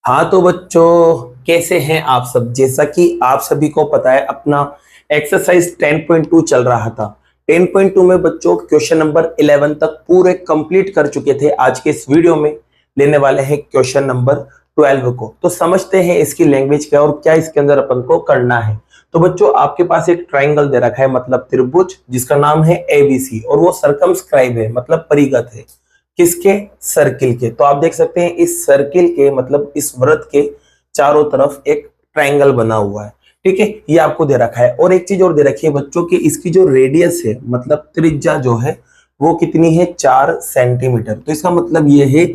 हाँ तो बच्चों, कैसे हैं आप सब। जैसा कि आप सभी को पता है, अपना एक्सरसाइज 10.2 चल रहा था। 10.2 में बच्चों क्वेश्चन नंबर 11 तक पूरे कंप्लीट कर चुके थे। आज के इस वीडियो में लेने वाले हैं क्वेश्चन नंबर 12 को। तो समझते हैं इसकी लैंग्वेज क्या और क्या इसके अंदर अपन को करना है। तो बच्चों, आपके पास एक ट्राइंगल दे रखा है, मतलब त्रिभुज, जिसका नाम है एबीसी, और वो सर्कमस्क्राइब है, मतलब परिगत है किसके, सर्किल के। तो आप देख सकते हैं इस सर्किल के, मतलब इस वृत्त के चारों तरफ एक ट्रायंगल बना हुआ है। ठीक है, ये आपको दे रखा है। और एक चीज और दे रखी है बच्चों की, इसकी जो रेडियस है, मतलब त्रिज्या जो है वो कितनी है, 4 सेंटीमीटर। तो इसका मतलब ये है,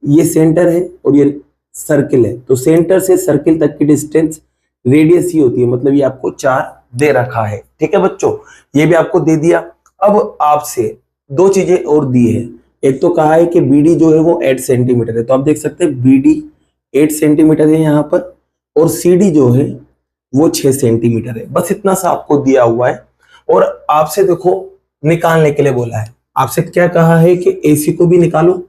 ये सेंटर है और ये सर्किल है, तो सेंटर से सर्किल तक की डिस्टेंस रेडियस ही होती है, मतलब ये आपको 4 दे रखा है। ठीक है बच्चों, ये भी आपको दे दिया। अब आपसे दो चीजें और दी है। एक तो कहा है कि बीडी जो है वो 8 सेंटीमीटर है, तो आप देख सकते हैं बीडी 8 सेंटीमीटर है यहाँ पर, और सीडी जो है वो 6 सेंटीमीटर है। बस इतना सा आपको दिया हुआ है। और आपसे देखो निकालने के लिए बोला है। आपसे क्या कहा है कि एसी को भी निकालो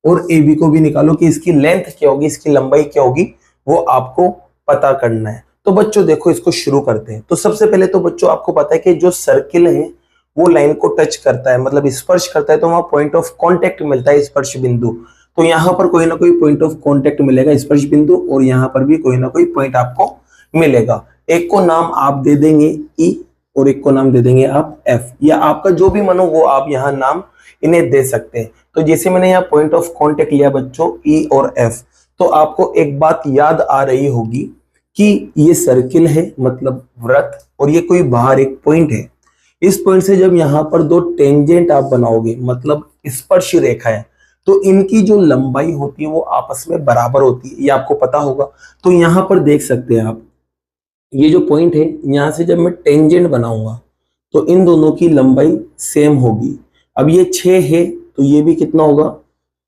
और एबी को भी निकालो, कि इसकी लेंथ क्या होगी, इसकी लंबाई क्या होगी, वो आपको पता करना है। तो बच्चों देखो, इसको शुरू करते हैं। तो सबसे पहले तो बच्चों आपको पता है कि जो सर्किल है वो लाइन को टच करता है, मतलब स्पर्श करता है, तो वहां पॉइंट ऑफ कांटेक्ट मिलता है, स्पर्श बिंदु। तो यहाँ पर कोई ना कोई पॉइंट ऑफ कांटेक्ट मिलेगा, स्पर्श बिंदु, और यहाँ पर भी कोई ना कोई पॉइंट आपको मिलेगा। एक को नाम आप दे देंगे ई और एक को नाम दे देंगे आप एफ, या आपका जो भी मन हो वो आप यहाँ नाम इन्हें दे सकते हैं। तो जैसे मैंने यहाँ पॉइंट ऑफ कांटेक्ट लिया बच्चों ई और एफ, तो आपको एक बात याद आ रही होगी कि ये सर्किल है, मतलब वृत्त, और ये कोई बाहर एक पॉइंट है। इस पॉइंट से जब यहाँ पर दो टेंजेंट आप बनाओगे, मतलब स्पर्श रेखा है, तो इनकी जो लंबाई होती है वो आपस में बराबर होती है, ये आपको पता होगा। तो यहाँ पर देख सकते हैं आप, ये जो पॉइंट है, यहाँ से जब मैं टेंजेंट बनाऊंगा तो इन दोनों की लंबाई सेम होगी। अब ये 6 है तो ये भी कितना होगा,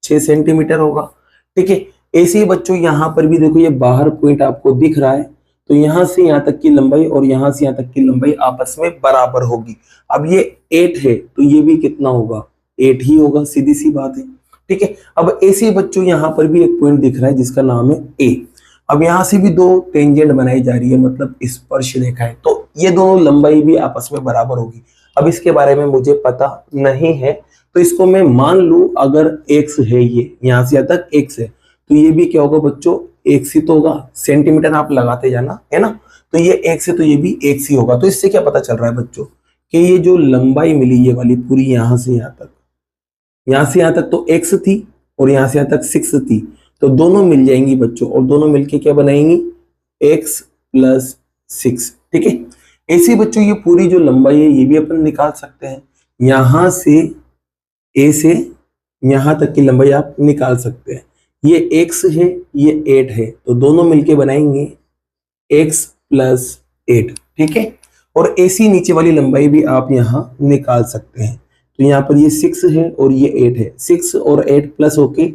6 सेंटीमीटर होगा। ठीक है, ऐसे ही बच्चों यहाँ पर भी देखो, ये बाहर पॉइंट आपको दिख रहा है, तो यहां से यहां तक की लंबाई और यहां से यहां तक की लंबाई आपस में बराबर होगी। अब ये 8 है तो ये भी कितना होगा, 8 ही होगा, सीधी सी बात है। ठीक है, अब ऐसे ही बच्चों यहाँ पर भी एक पॉइंट दिख रहा है जिसका नाम है ए। अब यहां से भी दो टेंजेंट बनाई जा रही है, मतलब स्पर्श रेखा है, तो ये दोनों लंबाई भी आपस में बराबर होगी। अब इसके बारे में मुझे पता नहीं है, तो इसको मैं मान लू, अगर एक्स है, ये यहां से यहां तक एक्स है, तो ये भी क्या होगा बच्चों, एक सी तो होगा। सेंटीमीटर आप लगाते जाना, है ना। तो ये एक से, तो ये भी एक सी होगा। तो इससे क्या पता चल रहा है बच्चों, कि ये जो लंबाई मिली ये वाली पूरी, यहां से यहां तक, यहां से यहां तक तो एक्स थी और यहां से यहां तक 6 थी, तो दोनों मिल जाएंगी बच्चों, और दोनों मिलके क्या बनाएंगी, x प्लस 6। ठीक है, ऐसे बच्चों ये पूरी जो लंबाई है ये भी अपन निकाल सकते हैं। यहां से ए से यहां तक की लंबाई आप निकाल सकते हैं। ये x है, ये 8 है, तो दोनों मिलके बनाएंगे x प्लस 8। ठीक है, और ऐसी नीचे वाली लंबाई भी आप यहां निकाल सकते हैं। तो यहाँ पर ये 6 है और ये 8 है, 6 और 8 प्लस होके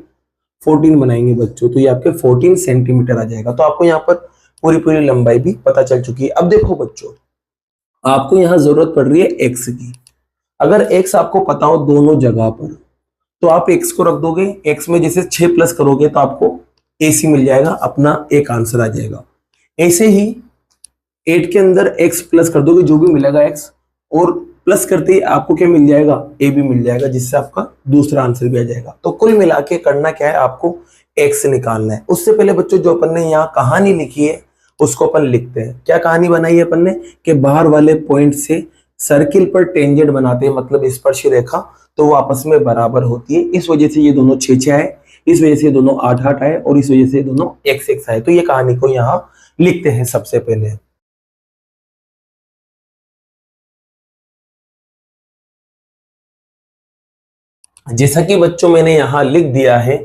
14 बनाएंगे बच्चों, तो ये आपके 14 सेंटीमीटर आ जाएगा। तो आपको यहाँ पर पूरी पूरी लंबाई भी पता चल चुकी है। अब देखो बच्चों, आपको यहाँ जरूरत पड़ रही है x की। अगर x आपको पता हो दोनों जगह पर, तो आप x को रख दोगे, x में जैसे 6 प्लस करोगे तो आपको AC मिल जाएगा, अपना एक आंसर आ जाएगा। ऐसे ही 8 के अंदर x प्लस कर दोगे, जो भी मिलेगा x, और प्लस करते ही आपको क्या मिल जाएगा, a भी मिल जाएगा, जिससे आपका दूसरा आंसर भी आ जाएगा। तो कुल मिला के करना क्या है, आपको x निकालना है। उससे पहले बच्चों, जो अपन ने यहाँ कहानी लिखी है उसको अपन लिखते हैं। क्या कहानी बनाई है अपन ने, कि बाहर वाले पॉइंट से सर्किल पर टेंजेंट बनाते हैं, मतलब स्पर्श रेखा, तो वो आपस में बराबर होती है। इस वजह से ये दोनों 6-6 आए, इस वजह से ये दोनों 8-8 आए, और इस वजह से ये दोनों 1-1 आए। तो ये कहानी को यहाँ लिखते हैं सबसे पहले। जैसा कि बच्चों मैंने यहाँ लिख दिया है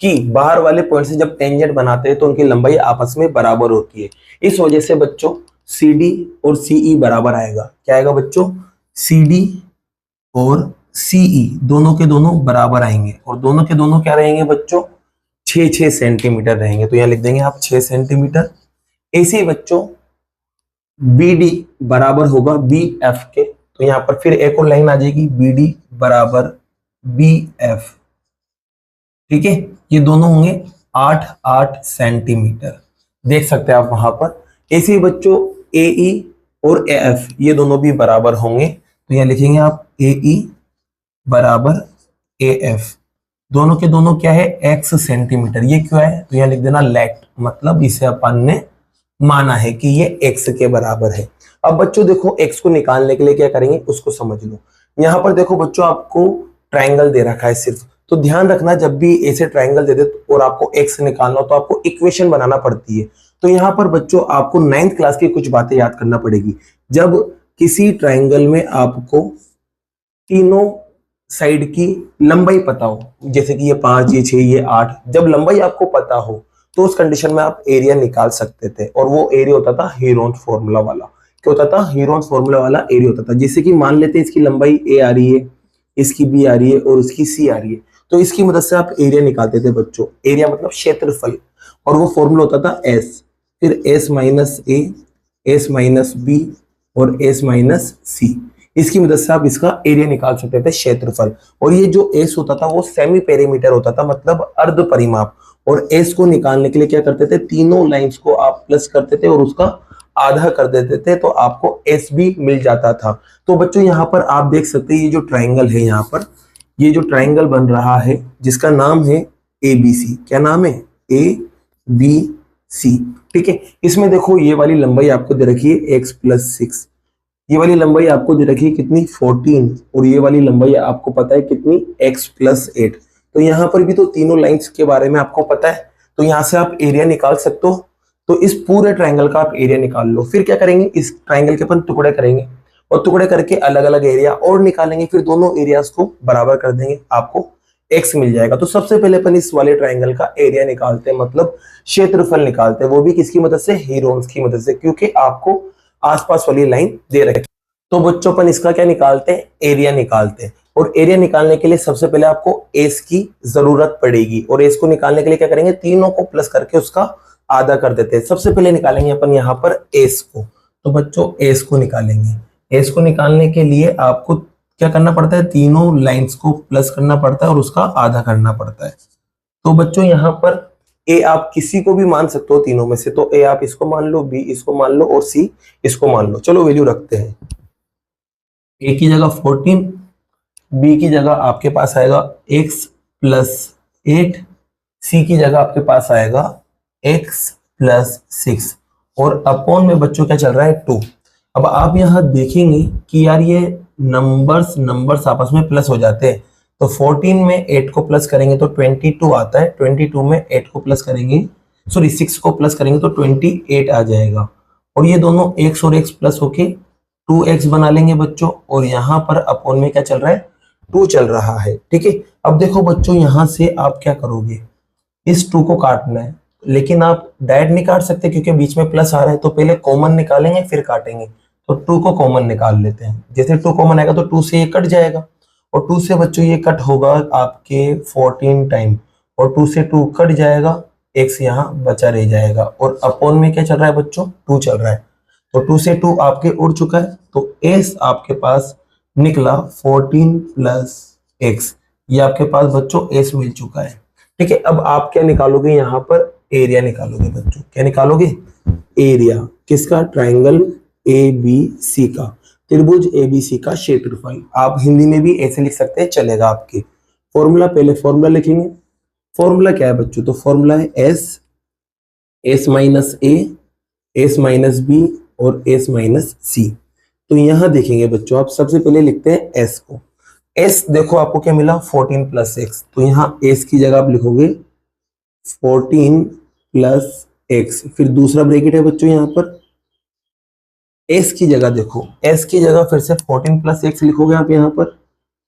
कि बाहर वाले पॉइंट से जब टेंजेंट बनाते हैं तो उनकी लंबाई आपस में बराबर होती है। इस वजह से बच्चों CD और CE बराबर आएगा। क्या आएगा बच्चों, CD और CE दोनों के दोनों बराबर आएंगे, और दोनों के दोनों क्या रहेंगे बच्चों, 6-6 सेंटीमीटर रहेंगे। तो यहाँ लिख देंगे आप 6 सेंटीमीटर। ऐसे ही बच्चों BD बराबर होगा BF के, तो यहाँ पर फिर एक और लाइन आ जाएगी, BD बराबर BF। ठीक है, ये दोनों होंगे 8 सेंटीमीटर देख सकते हैं आप वहां पर। ऐसे ही बच्चों ए ई और ए एफ ये दोनों भी बराबर होंगे, तो यहाँ लिखेंगे आप ए ई बराबर ए एफ, दोनों के दोनों क्या है x सेंटीमीटर। ये क्यों है, तो यहाँ लिख देना लेट, मतलब इसे अपन ने माना है कि ये x के बराबर है। अब बच्चों देखो x को निकालने के लिए क्या करेंगे उसको समझ लो। यहाँ पर देखो बच्चों आपको ट्रायंगल दे रखा है सिर्फ, तो ध्यान रखना जब भी ऐसे ट्रायंगल दे दे और आपको x निकालना हो तो आपको इक्वेशन बनाना पड़ती है। तो यहाँ पर बच्चों आपको 9th क्लास की कुछ बातें याद करना पड़ेगी। जब किसी ट्रायंगल में आपको तीनों साइड की लंबाई पता हो, जैसे कि ये 5 ये 6 ये 8, जब लंबाई आपको पता हो तो उस कंडीशन में आप एरिया निकाल सकते थे, और वो एरिया होता था हीरोन्स फॉर्मूला वाला। क्या होता था, हीरोन्स फॉर्मूला वाला एरिया होता था। जैसे कि मान लेते हैं इसकी लंबाई ए आ रही है, इसकी बी आ रही है और उसकी सी आ रही है, तो इसकी मदद से आप एरिया निकालते थे बच्चों। एरिया मतलब क्षेत्रफल, और वो फॉर्मूला होता था एस, फिर एस माइनस ए, एस माइनस बी और एस माइनस सी। इसकी मदद से आप इसका एरिया निकाल सकते थे, क्षेत्रफल। और ये जो एस होता था वो सेमी पेरीमीटर होता था, मतलब अर्ध परिमाप। और एस को निकालने के लिए क्या करते थे, तीनों लाइंस को आप प्लस करते थे और उसका आधा कर देते थे, तो आपको एस भी मिल जाता था। तो बच्चों यहाँ पर आप देख सकते हैं ये जो ट्राइंगल है, यहाँ पर ये जो ट्राइंगल बन रहा है जिसका नाम है एबीसी। क्या नाम है, ए बी सी। ठीक है, इसमें देखो ये वाली लंबाई आपको दे रखी है x + 6, ये वाली लंबाई आपको दे रखी है कितनी 14, और ये वाली लंबाई आपको पता है कितनी x + 8। तो यहाँ पर भी तो तीनों लाइंस के बारे में आपको पता है, तो यहाँ से आप एरिया निकाल सकते हो। तो इस पूरे ट्राइंगल का आप एरिया निकाल लो। फिर क्या करेंगे, इस ट्राइंगल के अपन टुकड़े करेंगे और टुकड़े करके अलग अलग एरिया और निकालेंगे, फिर दोनों एरियाज को बराबर कर देंगे, आपको x मिल जाएगा। तो सबसे पहले अपन इस वाले ट्राइंगल का एरिया निकालते हैं, मतलब क्षेत्रफल निकालते हैं, वो भी किसकी मदद से, हीरोन्स की मदद से, क्योंकि आपको आसपास वाली लाइन दे रखी है। तो बच्चों अपन इसका क्या निकालते हैं, एरिया निकालते हैं। और एरिया निकालने के लिए सबसे पहले आपको एस की जरूरत पड़ेगी, और एस को निकालने के लिए क्या करेंगे, तीनों को प्लस करके उसका आधा कर देते हैं। सबसे पहले निकालेंगे अपन यहाँ पर एस को। तो बच्चों एस को निकालेंगे। एस को निकालने के लिए आपको क्या करना पड़ता है, तीनों लाइंस को प्लस करना पड़ता है और उसका आधा करना पड़ता है। तो बच्चों यहाँ पर ए आप किसी को भी मान सकते हो तीनों में से, तो ए आप इसको मान लो, बी इसको मान लो और सी इसको मान लो। चलो वैल्यू रखते हैं, ए की जगह 14, बी की जगह आपके पास आएगा x + 8, सी की जगह आपके पास आएगा x + 6, और अपॉन में बच्चों क्या चल रहा है 2। अब आप यहाँ देखेंगे कि यार ये नंबर्स आपस में प्लस हो जाते हैं। तो 14 में 8 को प्लस करेंगे तो 22 आता है, 22 में 8 को प्लस करेंगे, सॉरी 6 को प्लस करेंगे तो 28 आ जाएगा। और ये दोनों x और x प्लस होके 2x बना लेंगे बच्चों, और यहाँ पर अपॉन में क्या चल रहा है, 2 चल रहा है। ठीक है, अब देखो बच्चों यहाँ से आप क्या करोगे, इस 2 को काटना है, लेकिन आप डायरेक्ट नहीं काट सकते क्योंकि बीच में प्लस आ रहा है, तो पहले कॉमन निकालेंगे फिर काटेंगे। तो 2 को कॉमन निकाल लेते हैं। जैसे 2 कॉमन आएगा तो 2 से ये कट जाएगा, और 2 से बच्चों ये कट होगा आपके 14 टाइम, और 2 से 2 कट जाएगा, x यहाँ बचा रह जाएगा, और अपॉन में क्या चल रहा है बच्चों, 2 चल रहा है। तो 2 से 2 आपके उड़ चुका है, तो s आपके पास निकला 14 + x, ये आपके पास बच्चों s मिल चुका है। ठीक है, अब आप क्या निकालोगे, यहाँ पर एरिया निकालोगे बच्चों। क्या निकालोगे, एरिया किसका, ट्राइंगल ABC का, त्रिभुज ABC का क्षेत्रफल। आप हिंदी में भी ऐसे लिख सकते हैं, चलेगा आपके। फॉर्मूला, पहले फॉर्मूला लिखेंगे। फॉर्मूला क्या है बच्चों, तो फॉर्मूला है s minus a, s minus b और s माइनस c। तो यहां देखेंगे बच्चों, आप सबसे पहले लिखते हैं s को। s देखो आपको क्या मिला, 14 + x, तो यहाँ s की जगह आप लिखोगे 14 + x, फिर दूसरा ब्रैकेट है बच्चों यहाँ पर, s की जगह देखो, s की जगह फिर से 14 + x लिखोगे आप यहाँ पर,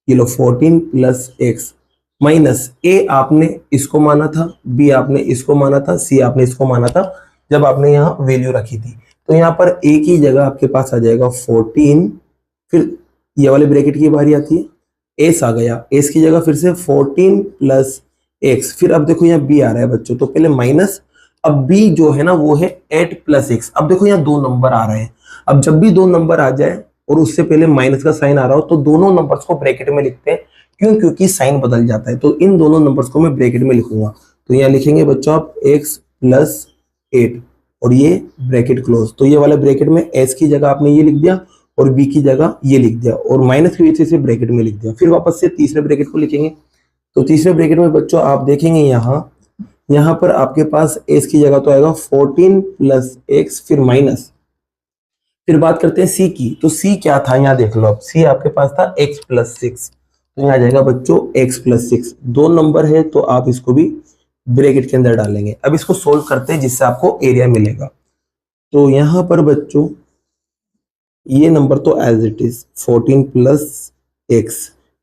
ये लो 14 + x माइनस a आपने इसको माना था, b आपने इसको माना था, c आपने इसको माना था जब आपने यहाँ वैल्यू रखी थी। तो यहाँ पर a की जगह आपके पास आ जाएगा 14, फिर ये वाले ब्रैकेट की बारी आती है, s आ गया, s की जगह फिर से 14 + x, फिर अब देखो यहाँ b आ रहा है बच्चों, तो पहले माइनस, अब b जो है ना वो है 8 + x। अब देखो यहाँ 2 नंबर आ रहे हैं, अब जब भी 2 नंबर आ जाए और उससे पहले माइनस का साइन आ रहा हो तो दोनों नंबर्स को ब्रैकेट में लिखते हैं। क्यों, क्योंकि साइन बदल जाता है, तो इन दोनों नंबर्स को मैं ब्रैकेट में लिखूंगा। तो यहाँ लिखेंगे बच्चों आप x+8 और ये ब्रैकेट क्लोज। तो ये वाले ब्रैकेट में s की जगह आपने ये लिख दिया और b की जगह ये लिख दिया और माइनस की वजह से ब्रैकेट में लिख दिया। फिर वापस से तीसरे ब्रैकेट को लिखेंगे। तो तीसरे ब्रैकेट में बच्चों आप देखेंगे यहाँ पर आपके पास s की जगह तो आएगा 14 + x फिर माइनस। फिर बात करते हैं c की। तो c क्या था यहाँ देख लो, अब c आपके पास था x+6, तो यहाँ आ जाएगा बच्चों x+6। 2 नंबर है तो आप इसको भी ब्रैकेट के अंदर डालेंगे। अब इसको सोल्व करते हैं जिससे आपको एरिया मिलेगा। तो यहाँ पर बच्चों ये नंबर तो एज इट इज 14 + x,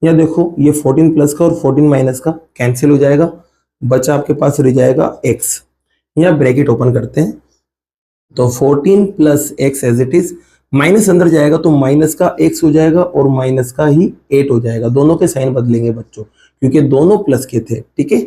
यहाँ देखो ये 14 प्लस का और 14 माइनस का कैंसिल हो जाएगा, बचा आपके पास रह जाएगा x। यहाँ ब्रैकेट ओपन करते हैं तो 14 + x as it is, minus अंदर जाएगा तो माइनस का x हो जाएगा और माइनस का ही 8 हो जाएगा। दोनों के साइन बदलेंगे बच्चों क्योंकि दोनों प्लस के थे, ठीक है।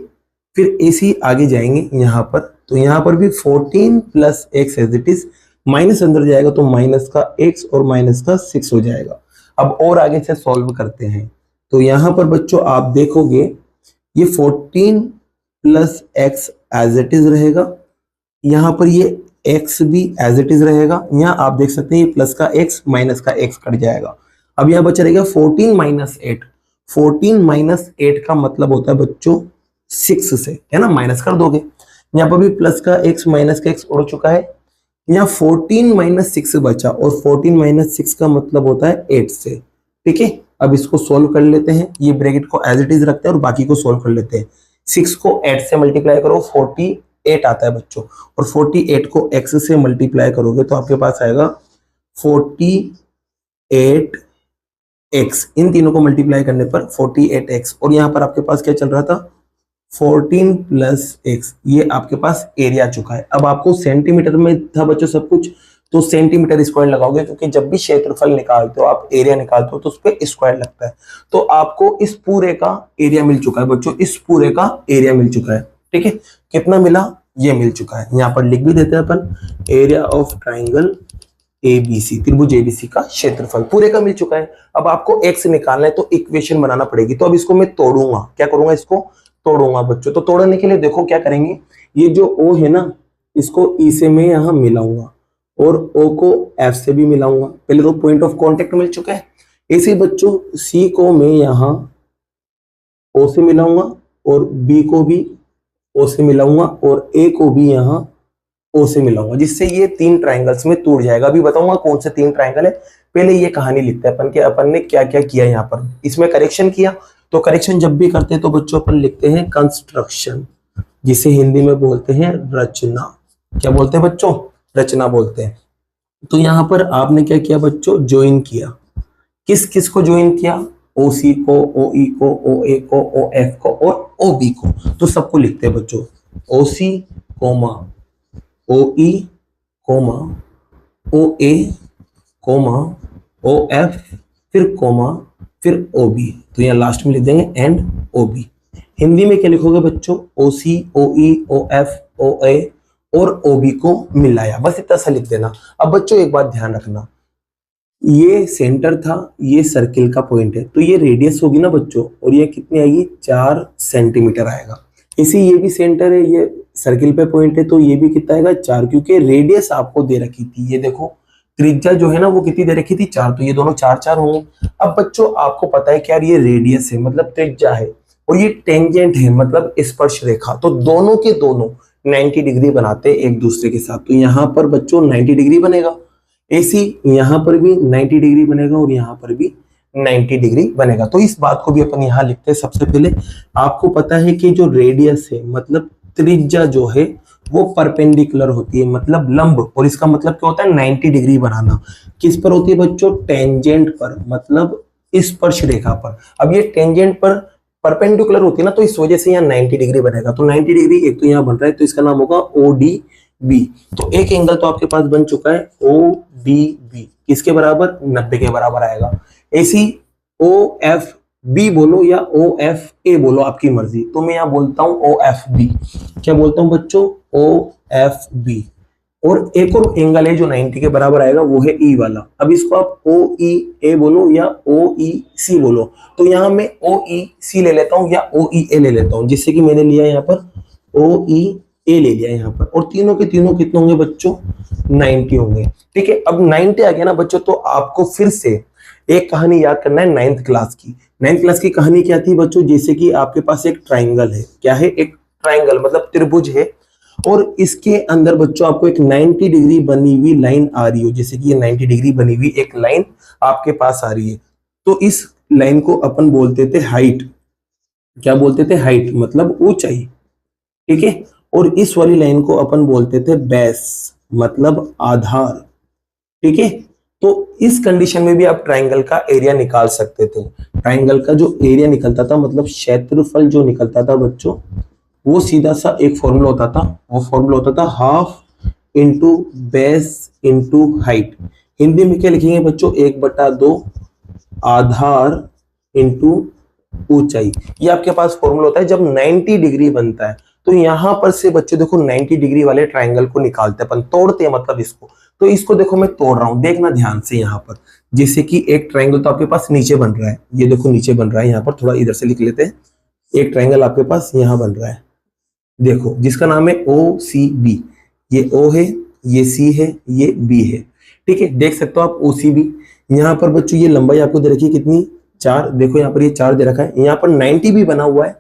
फिर ऐसे ही आगे जाएंगे यहाँ पर, तो यहाँ पर भी 14 + x as it is, minus अंदर जाएगा तो माइनस का x और माइनस का 6 हो जाएगा। अब और आगे से सॉल्व करते हैं। तो यहाँ पर बच्चों आप देखोगे ये 14 + x एज इट इज रहेगा, यहाँ पर ये x भी एज इट इज रहेगा। यहाँ आप देख सकते हैं ये प्लस का x माइनस का x कट जाएगा। अब यहाँ बचा रहेगा 14 - 8। 14 - 8 का मतलब होता है बच्चों 6 से, है ना, माइनस कर दोगे। यहाँ पर भी प्लस का x माइनस का x उड़ चुका है। यहाँ 14 - 6 बचा और 14 - 6 का मतलब होता है 8 से, ठीक है। अब इसको सोल्व कर लेते हैं, ये ब्रैकेट को एज इट इज रखते हैं और बाकी को सोल्व कर लेते हैं। 6 को 8 से मल्टीप्लाई करो 48 आता है बच्चों, और 48 को x से मल्टीप्लाई करोगे तो आपके पास आएगा 48x। इन तीनों को मल्टीप्लाई करने पर 48x, और यहाँ पर आपके पास क्या चल रहा था 14 + x। ये आपके पास एरिया आ चुका है। अब आपको सेंटीमीटर में था बच्चों सब कुछ, तो सेंटीमीटर स्क्वायर लगाओगे क्योंकि जब भी क्षेत्रफल निकालते हो आप, एरिया निकालते हो तो उस पर स्क्वायर लगता है। तो आपको इस पूरे का एरिया मिल चुका है बच्चों, इस पूरे का एरिया मिल चुका है, ठीक है। कितना मिला, ये मिल चुका है। यहाँ पर लिख भी देते हैं अपन, एरिया ऑफ ट्राइंगल ABC, त्रिभुज ABC का क्षेत्रफल पूरे का मिल चुका है। अब आपको x निकालना है तो इक्वेशन बनाना पड़ेगी। तो अब इसको मैं तोड़ूंगा, क्या करूंगा, इसको तोड़ूंगा बच्चों। तो तोड़ने के लिए देखो क्या करेंगे, ये जो O है ना, इसको E से मैं यहाँ मिलाऊंगा और O को F से भी मिलाऊंगा। पहले तो पॉइंट ऑफ कांटेक्ट मिल चुका है। ऐसे बच्चों C को मैं यहाँ O से मिलाऊंगा और B को भी O से मिलाऊंगा और A को भी यहाँ O से मिलाऊंगा, जिससे ये 3 ट्राइंगल्स में टूट जाएगा। अभी बताऊंगा कौन से 3 ट्राइंगल है। पहले ये कहानी लिखते हैं अपन के, अपन ने क्या क्या किया यहाँ पर। इसमें करेक्शन किया, तो करेक्शन जब भी करते हैं तो बच्चों अपन लिखते हैं कंस्ट्रक्शन, जिसे हिंदी में बोलते हैं रचना। क्या बोलते हैं बच्चों, रचना बोलते हैं। तो यहाँ पर आपने क्या किया बच्चों, ज्वाइन किया। किस किस को ज्वाइन किया, OC को, OE को, OA को, OF को और OB को। तो सबको लिखते हैं बच्चों, OC, OE, OA, OF, फिर OB। तो यहाँ लास्ट में लिख देंगे एंड OB। हिंदी में क्या लिखोगे बच्चों, OC, OE, OF, OA और OB को मिलाया, बस इतना सा लिख देना। अब बच्चों एक बात ध्यान रखना, ये सेंटर था, ये सर्किल का पॉइंट है, तो ये रेडियस होगी ना बच्चों, और ये कितनी आएगी 4 सेंटीमीटर आएगा। इसी ये भी सेंटर है, ये सर्किल पे पॉइंट है, तो ये भी कितना आएगा 4, क्योंकि रेडियस आपको दे रखी थी। ये देखो त्रिज्या जो है ना वो कितनी दे रखी थी 4, तो ये दोनों 4 4 होंगे। अब बच्चों आपको पता है कि यार ये रेडियस है मतलब त्रिज्या है, और ये टेंजेंट है मतलब स्पर्श रेखा, तो दोनों के दोनों 90 डिग्री बनाते हैं एक दूसरे के साथ। तो यहाँ पर बच्चों 90 डिग्री बनेगा, ऐसी यहाँ पर भी 90 डिग्री बनेगा और यहाँ पर भी 90 डिग्री बनेगा। तो इस बात को भी अपन यहाँ लिखते हैं। सबसे पहले आपको पता है कि जो रेडियस है मतलब त्रिज्या जो है वो परपेंडिकुलर होती है, मतलब लंब, और इसका मतलब क्या होता है 90 डिग्री बनाना। किस पर होती है बच्चों, टेंजेंट पर, मतलब स्पर्श रेखा पर। अब ये टेंजेंट पर परपेंडिकुलर होती है ना, तो इस वजह से यहाँ 90 डिग्री बनेगा। तो 90 डिग्री एक तो यहाँ बन रहा है, तो इसका नाम होगा ODB। तो एक एंगल तो आपके पास बन चुका है ODB, किसके बराबर, 90 के बराबर आएगा। ऐसी OFB बोलो या OFA बोलो, आपकी मर्जी। तो मैं यहाँ बोलता हूँ OFB। क्या बोलता हूँ बच्चों, OFB। और एक और एंगल है जो 90 के बराबर आएगा, वो है E वाला। अब इसको आप OEA बोलो या OEC बोलो। तो यहाँ मैं OEC ले लेता हूँ या OEA ले लेता हूँ, जिससे कि मैंने लिया यहाँ पर ओ ई ए ले लिया यहाँ पर, और तीनों के तीनों कितने होंगे बच्चों, 90 होंगे। ठीक है, अब 90 आ गया ना बच्चों, तो आपको फिर से एक कहानी याद करना है 9th क्लास की। 9th क्लास की कहानी क्या थी बच्चों, जैसे कि आपके पास एक ट्राइंगल है, क्या है, एक ट्राइंगल मतलब त्रिभुज है, और इसके अंदर बच्चों आपको एक 90 डिग्री बनी हुई लाइन आ रही हो, जैसे कि ये 90 डिग्री बनी हुई एक लाइन आपके पास आ रही है, तो इस लाइन को अपन बोलते थे हाइट। क्या बोलते थे, हाइट मतलब ऊंचाई। ठीक है, और इस वाली लाइन को अपन बोलते थे बेस मतलब आधार। ठीक है, तो इस कंडीशन में भी आप ट्राइंगल का एरिया निकाल सकते थे। ट्राइंगल का जो एरिया निकलता था मतलब क्षेत्रफल जो निकलता था बच्चों, वो सीधा सा एक फॉर्मूला होता था, वो फॉर्मूला होता था half into base into height. Hindi में क्या लिखेंगे बच्चों, 1/2 आधार इंटू ऊंचाई। ये आपके पास फॉर्मूला होता है जब 90 डिग्री बनता है। तो यहां पर से बच्चों देखो 90 डिग्री वाले ट्राइंगल को निकालते हैं अपन, तोड़ते हैं मतलब इसको। तो इसको देखो मैं तोड़ रहा हूं, देखना ध्यान से यहाँ पर, जैसे कि एक ट्राइंगल तो आपके पास नीचे बन रहा है, ये देखो नीचे बन रहा है, यहाँ पर थोड़ा इधर से लिख लेते हैं। एक ट्राइंगल आपके पास यहाँ बन रहा है, देखो, जिसका नाम है ओ सी बी। ये ओ है, ये सी है, ये बी है। ठीक है, देख सकते हो आप ओ सी बी। यहाँ पर बच्चों ये लंबाई आपको दे रखी है कितनी, 4। देखो यहाँ पर ये 4 दे रखा है, यहाँ पर 90 भी बना हुआ है,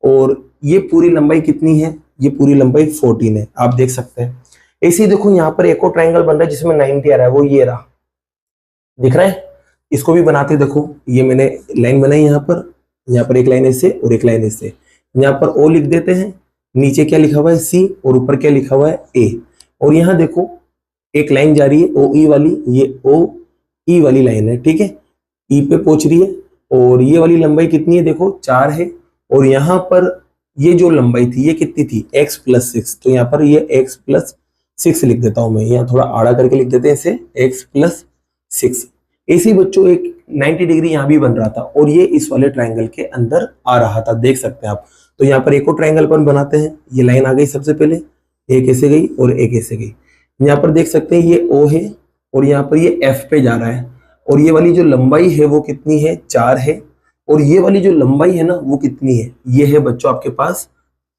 और ये पूरी लंबाई कितनी है, ये पूरी लंबाई 14 है, आप देख सकते हैं। ऐसे ही देखो यहाँ पर एक और ट्राइंगल बन रहा है जिसमें 90 आ रहा है, वो ये रहा, दिख रहा है। इसको भी बनाते देखो, ये मैंने लाइन बनाई यहाँ पर एक लाइन ऐसे और एक लाइन ऐसे। यहाँ पर ओ लिख देते हैं, नीचे क्या लिखा हुआ है सी, और ऊपर क्या लिखा हुआ है ए। और यहाँ देखो एक लाइन जा रही है ओ ई वाली, ये ओ ई वाली लाइन है। ठीक है, ई पे पहुंच रही है, और ये वाली लंबाई कितनी है, देखो 4 है। और यहाँ पर ये जो लंबाई थी ये कितनी थी, x+6। तो यहाँ पर ये x+6 लिख देता हूं मैं, यहाँ थोड़ा आड़ा करके लिख देते हैं इसे, x+6। ऐसे बच्चों एक 90 डिग्री यहाँ भी बन रहा था, और ये इस वाले ट्राइंगल के अंदर आ रहा था, देख सकते हैं आप। तो यहाँ पर एक और ट्राइंगल अपन बनाते हैं, ये लाइन आ गई सबसे पहले, एक ऐसे गई और एक ऐसे गई। यहाँ पर देख सकते हैं ये O है, और यहाँ पर ये F पे जा रहा है, और ये वाली जो लंबाई है वो कितनी है, 4 है। और ये वाली जो लंबाई है ना वो कितनी है, ये है बच्चों आपके पास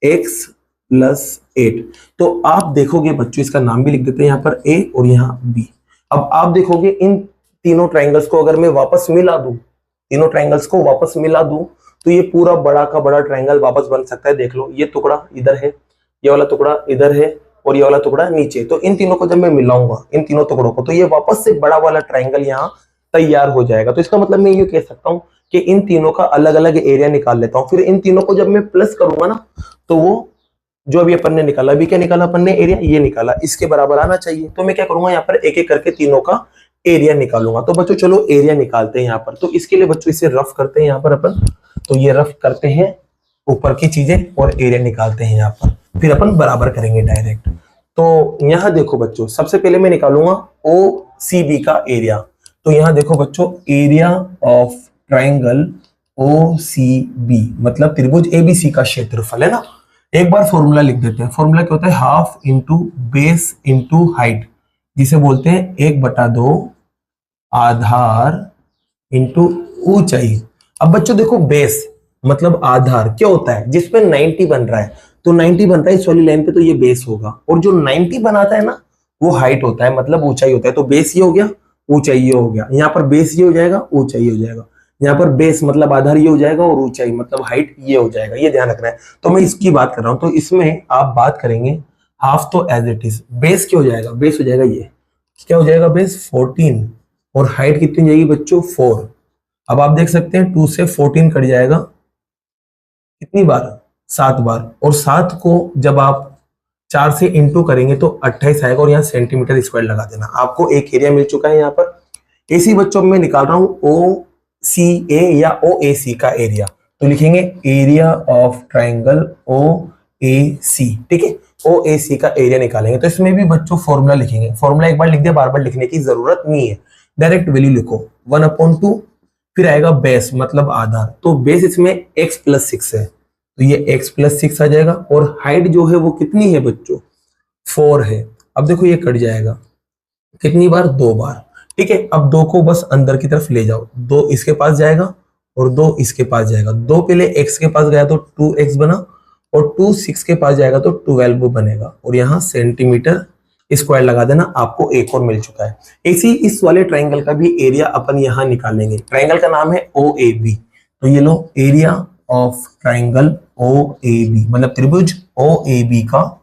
x+8। तो आप देखोगे बच्चों, इसका नाम भी लिख देते हैं यहाँ पर a और यहाँ b। अब आप देखोगे इन तीनों ट्राइंगल्स को अगर मैं वापस मिला दूं, तीनों ट्राइंगल्स को वापस मिला दूं, तो ये पूरा बड़ा का बड़ा ट्राइंगल वापस बन सकता है। देख लो, ये टुकड़ा इधर है, ये वाला टुकड़ा इधर है, और ये वाला टुकड़ा नीचे। तो इन तीनों को जब मैं मिलाऊंगा, इन तीनों टुकड़ों को, तो ये वापस से बड़ा वाला ट्राइंगल यहाँ तैयार हो जाएगा। तो इसका मतलब मैं ये कह सकता हूँ कि इन तीनों का अलग अलग एरिया निकाल लेता हूं, फिर इन तीनों को जब मैं प्लस करूंगा ना, तो वो जो अभी अपन ने निकाला, अभी क्या निकाला अपन ने, एरिया, ये निकाला, इसके बराबर आना चाहिए। तो मैं क्या करूंगा, यहाँ पर एक एक करके तीनों का एरिया निकालूंगा। तो बच्चों चलो एरिया निकालते हैं यहाँ पर। तो इसके लिए बच्चों इसे रफ करते हैं यहाँ पर अपन, तो ये रफ करते हैं ऊपर की चीजें और एरिया निकालते हैं यहाँ पर, फिर अपन बराबर करेंगे डायरेक्ट। तो यहाँ देखो बच्चों, सबसे पहले मैं निकालूंगा ओ सी बी का एरिया। तो यहाँ देखो बच्चों, एरिया ऑफ ट्राइंगल OCB मतलब त्रिभुज ABC का क्षेत्रफल है ना। एक बार फॉर्मूला लिख देते हैं, फॉर्मूला क्या होता है, half into base into height, जिसे बोलते हैं 1/2 आधार इंटू ऊंचाई। अब बच्चों देखो, बेस मतलब आधार क्या होता है, जिसपे 90 बन रहा है, तो 90 बन रहा है इस वाली लाइन पे, तो ये बेस होगा। और जो 90 बनाता है ना, वो हाइट होता है, मतलब ऊंचाई होता है। तो बेस ये हो गया, ऊंचाई ये हो गया। यहाँ पर बेस ये हो जाएगा, ऊंचाई ये हो जाएगा। यहाँ पर बेस मतलब आधार ये हो जाएगा, और ऊंचाई मतलब हाइट ये हो जाएगा। ये ध्यान रखना है। तो मैं इसकी बात कर रहा हूं, तो इसमें आप बात करेंगे हाफ, तो एज इट इज बेस क्या हो जाएगा, बेस हो जाएगा ये, क्या हो जाएगा बेस 14, और हाइट कितनी जाएगी बच्चों 4। अब आप देख सकते हैं 2 से 14 कट जाएगा, कितनी बार, 7 बार। और 7 को जब आप 4 से इंटू करेंगे तो 28 आएगा, और यहाँ सेंटीमीटर स्क्वायर लगा देना। आपको एक एरिया मिल चुका है यहाँ पर। इसी बच्चों में निकाल रहा हूं OCA या OAC का एरिया, तो लिखेंगे एरिया ऑफ ट्राइंगल OAC। ठीक है, OAC का एरिया निकालेंगे। तो इसमें भी बच्चों फॉर्मूला लिखेंगे, फॉर्मूला एक बार लिख दिया, बार बार लिखने की जरूरत नहीं है, डायरेक्ट वैल्यू लिखो 1/2, फिर आएगा बेस मतलब आधार। तो बेस इसमें x+6 है, तो ये x+6 आ जाएगा। और हाइट जो है वो कितनी है बच्चों, 4 है। अब देखो ये कट जाएगा, कितनी बार, 2 बार। ठीक है, अब 2 को बस अंदर की तरफ ले जाओ, 2 इसके पास जाएगा और 2 इसके पास जाएगा। 2 पहले x के पास गया तो 2x बना, और 2 6 के पास जाएगा तो 12 बनेगा, और यहाँ सेंटीमीटर स्क्वायर लगा देना, आपको एक और मिल चुका है। इसी इस वाले ट्राइंगल का भी एरिया अपन यहाँ निकालेंगे। ट्राइंगल का नाम है OAB। तो ये लो, एरिया ऑफ ट्राइंगल OAB मतलब त्रिभुज OAB का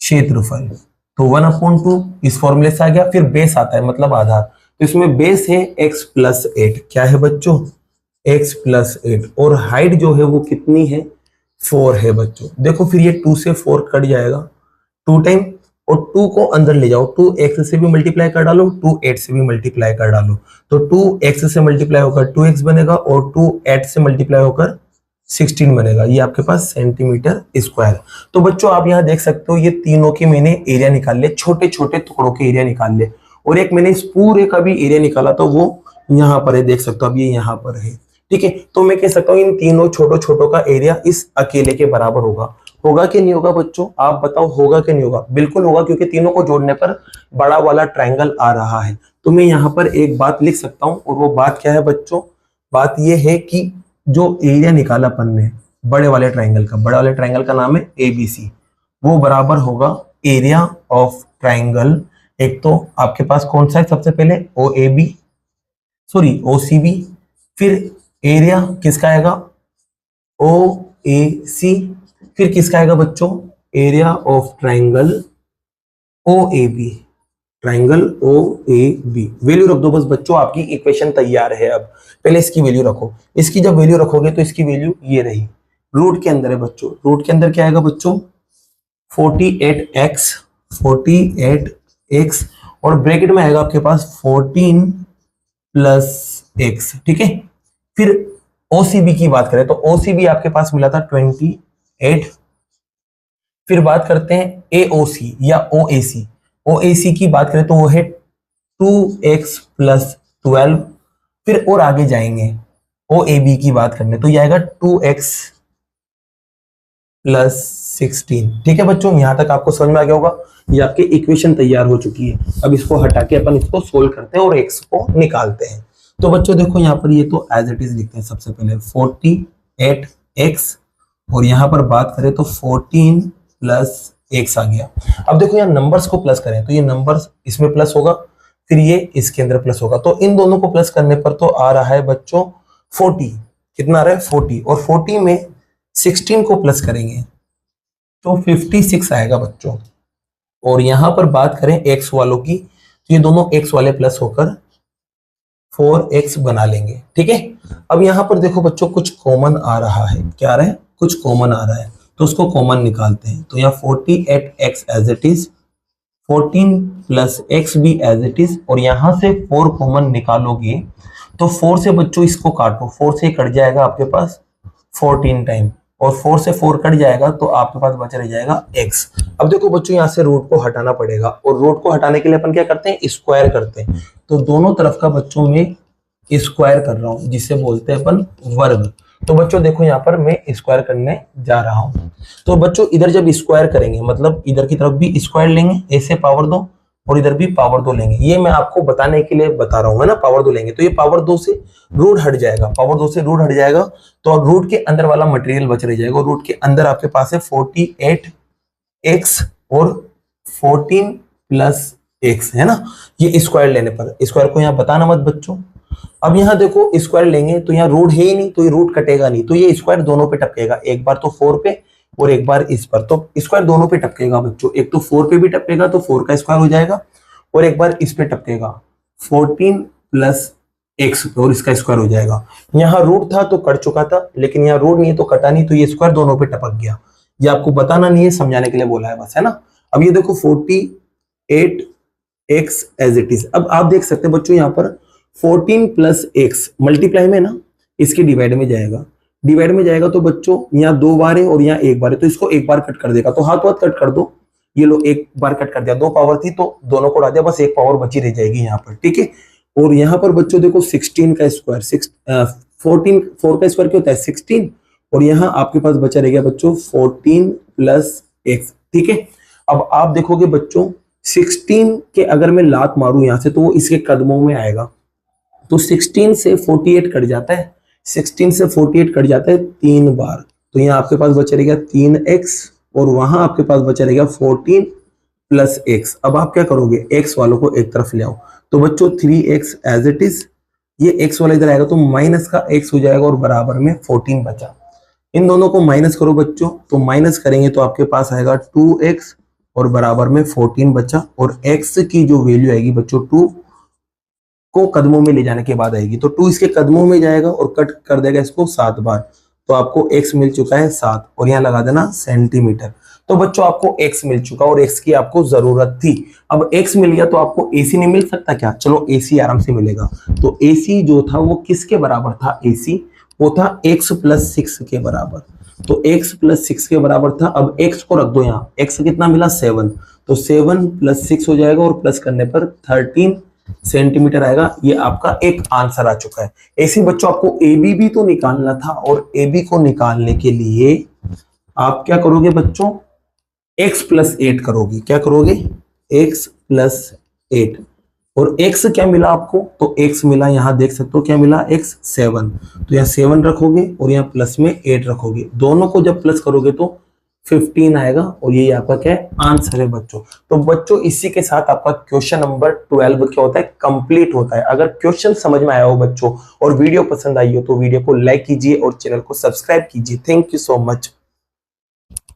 क्षेत्रफल। तो 1/2 इस फॉर्मूले से आ गया। फिर बेस आता है मतलब आधार, तो इसमें बेस है x + 8। क्या है बच्चों? x + 8। और हाइट जो है वो कितनी है? 4 है बच्चों। देखो फिर ये 2 से 4 कट जाएगा 2 टाइम, और 2 को अंदर ले जाओ, 2 x से भी मल्टीप्लाई कर डालो, 2 8 से भी मल्टीप्लाई कर डालो, तो 2 x से मल्टीप्लाई होकर 2x बनेगा, और 2 8 से मल्टीप्लाई होकर 16 बनेगा। ये आपके पास सेंटीमीटर स्क्वायर। तो बच्चों आप यहाँ देख सकते हो, ये तीनों के मैंने एरिया निकाल ले, छोटे छोटे टुकड़ों के एरिया निकाल ले, और एक मैंने इस पूरे का भी एरिया निकाला, तो वो यहाँ पर है, देख सकते हो। अब ये यहाँ पर है, ठीक है। तो मैं कह सकता हूँ इन तीनों छोटो छोटों का एरिया इस अकेले के बराबर होगा। होगा कि नहीं होगा बच्चों? आप बताओ, होगा कि नहीं होगा? बिल्कुल होगा, क्योंकि तीनों को जोड़ने पर बड़ा वाला ट्राइंगल आ रहा है। तो मैं यहाँ पर एक बात लिख सकता हूँ, और वो बात क्या है बच्चों? बात ये है कि जो एरिया निकाला अपन ने बड़े वाले ट्राइंगल का, बड़े वाले ट्राइंगल का नाम है ABC, वो बराबर होगा एरिया ऑफ ट्राइंगल। एक तो आपके पास कौन सा है सबसे पहले? OAB, sorry OCB। फिर एरिया किसका आएगा? OAC। फिर किसका आएगा बच्चों? Area of triangle OAB, triangle OAB। Value रख दो बस बच्चों, आपकी इक्वेशन तैयार है। अब पहले इसकी वैल्यू रखो। इसकी जब वैल्यू रखोगे तो इसकी वैल्यू ये रही, रूट के अंदर है बच्चों। रूट के अंदर क्या आएगा बच्चों? 48x, 48x, और ब्रैकेट में आएगा आपके पास 14 + x, ठीक है। फिर OCB की बात करें तो OCB आपके पास मिला था 28। फिर बात करते हैं AOC या OAC। OAC की बात करें तो वो है 2x + 12। फिर और आगे जाएंगे OAB की बात करने, तो ये आएगा 2x + 16, ठीक है बच्चों। यहां तक आपको समझ में आ गया होगा। ये आपकी इक्वेशन तैयार हो चुकी है। अब इसको हटा के अपन इसको सोल्व करते हैं और x को निकालते हैं। तो बच्चों देखो यहाँ पर ये तो एज इट इज लिखते हैं सबसे पहले 48x, और यहाँ पर बात करें तो 14 + x आ गया। अब देखो यहाँ नंबर्स को प्लस करें तो ये नंबर्स इसमें प्लस होगा, फिर ये इसके अंदर प्लस होगा, तो इन दोनों को प्लस करने पर तो आ रहा है बच्चों 40। कितना आ रहा है? 40। और 40 में 16 को प्लस करेंगे तो 56 आएगा बच्चों। और यहां पर बात करें x वालों की, तो ये दोनों x वाले प्लस होकर 4x बना लेंगे, ठीक है। अब यहां पर देखो बच्चों कुछ कॉमन आ रहा है। क्या आ रहा है? कुछ कॉमन आ रहा है, तो उसको कॉमन निकालते हैं। तो यहाँ 48x as it is, 14 + x भी एज इट इज, और यहां से 4 कॉमन निकालोगे तो 4 से बच्चों इसको काटो, 4 से कट जाएगा आपके पास 14 टाइम, और 4 से 4 कट जाएगा तो आपके पास बचा रह जाएगा x। अब देखो बच्चों यहाँ से रूट को हटाना पड़ेगा, और रूट को हटाने के लिए अपन क्या करते हैं? स्क्वायर करते हैं। तो दोनों तरफ का बच्चों में स्क्वायर कर रहा हूं, जिसे बोलते हैं अपन वर्ग। तो बच्चों देखो यहाँ पर मैं स्क्वायर करने जा रहा हूं। तो बच्चों इधर जब स्क्वायर करेंगे मतलब इधर की तरफ भी स्क्वायर लेंगे, ऐसे पावर 2, और इधर भी पावर 2 लेंगे। ये मैं आपको बताने के लिए बता रहा हूँ, है ना। पावर 2 लेंगे तो ये पावर 2 से रूट हट जाएगा, पावर 2 से रूट हट जाएगा, तो अब रूट के अंदर वाला मटेरियल बच रह जाएगा। और रूट के अंदर आपके पास है 48x और 14 + x, है ना। ये स्क्वायर लेने पर, स्क्वायर को यहाँ बताना मत बच्चों। अब यहाँ देखो स्क्वायर लेंगे तो यहाँ रूट है ही नहीं, तो ये रूट कटेगा नहीं, तो ये स्क्वायर दोनों पे टपकेगा, एक बार तो 4 पे और एक बार इस पर। तो स्क्वायर दोनों पे टपकेगा बच्चों, एक तो 4 पे भी टपकेगा तो 4 का स्क्वायर हो जाएगा, और एक बार इस पे टपकेगा 14 + x पे, और इसका स्क्वायर हो जाएगा। यहाँ रूट था तो कट चुका था, लेकिन यहाँ रूट नहीं तो कटा नहीं, तो ये स्क्वायर दोनों पे टपक गया। ये आपको बताना नहीं है, समझाने के लिए बोला है बस, है ना। अब ये देखो 48x एज इट इज। अब आप देख सकते हैं बच्चों यहाँ पर 14 + x मल्टीप्लाई में ना इसके डिवाइड में जाएगा, डिवाइड में जाएगा तो बच्चों यहाँ 2 बार है और यहाँ 1 बार है, तो इसको 1 बार कट कर देगा, तो हाथों हाथ कट कर दो। ये लो 1 बार कट कर दिया, 2 पावर थी तो दोनों को उड़ा दिया, बस 1 पावर बची रह जाएगी यहाँ पर, ठीक है। और यहाँ पर बच्चों देखो 16 का स्क्वायर 14, 4 का स्क्वायर क्या होता है? 16, और यहाँ आपके पास बचा रह गया बच्चों 14 + x, ठीक है। अब आप देखोगे बच्चों 16 के अगर मैं लात मारूं यहाँ से तो वो इसके कदमों में आएगा, तो 16 से 48 कट जाता है, 16 से 48 कट जाता है 3 बार, तो यहाँ आपके पास बचा रहेगा 3x और वहां आपके पास बचा रहेगा 14 प्लस x। अब आप क्या करोगे, x वालों को एक तरफ ले आओ। तो बच्चों 3x एज इट इज, ये x वाला इधर आएगा तो माइनस का x हो जाएगा और बराबर में 14 बचा। इन दोनों को माइनस करो बच्चों, तो माइनस करेंगे तो आपके पास आएगा 2x और बराबर में 14 बचा। और x की जो वैल्यू आएगी बच्चों 2 को कदमों में ले जाने के बाद आएगी, तो 2 इसके कदमों में जाएगा और कट कर देगा इसको 7 बार, तो आपको x मिल चुका है 7 और यहाँ लगा देना सेंटीमीटर। तो बच्चों आपको x मिल चुका और x की आपको जरूरत थी। अब x मिल गया तो आपको AC नहीं मिल सकता क्या? चलो AC आराम से मिलेगा। तो AC जो था वो किसके बराबर था? AC वो था x प्लस 6 के बराबर। तो x प्लस 6 के बराबर था। अब x को रख दो यहाँ, x कितना मिला 7, तो 7 प्लस 6 हो जाएगा और प्लस करने पर 13 सेंटीमीटर आएगा। ये आपका एक आंसर आ चुका है। ऐसे बच्चों आपको AB भी तो निकालना था और AB को निकालने के लिए आप क्या करोगे बच्चों, x प्लस 8 करोगे। क्या करोगे? x plus 8। और x क्या मिला आपको? तो x मिला, यहां देख सकते हो क्या मिला, x 7। तो यहाँ 7 रखोगे और यहाँ प्लस में 8 रखोगे, दोनों को जब प्लस करोगे तो 15 आएगा और ये आपका क्या है, आंसर है बच्चों। तो बच्चों इसी के साथ आपका क्वेश्चन नंबर 12 क्या होता है, कंप्लीट होता है। अगर क्वेश्चन समझ में आया हो बच्चों और वीडियो पसंद आई हो तो वीडियो को लाइक कीजिए और चैनल को सब्सक्राइब कीजिए। Thank you so much.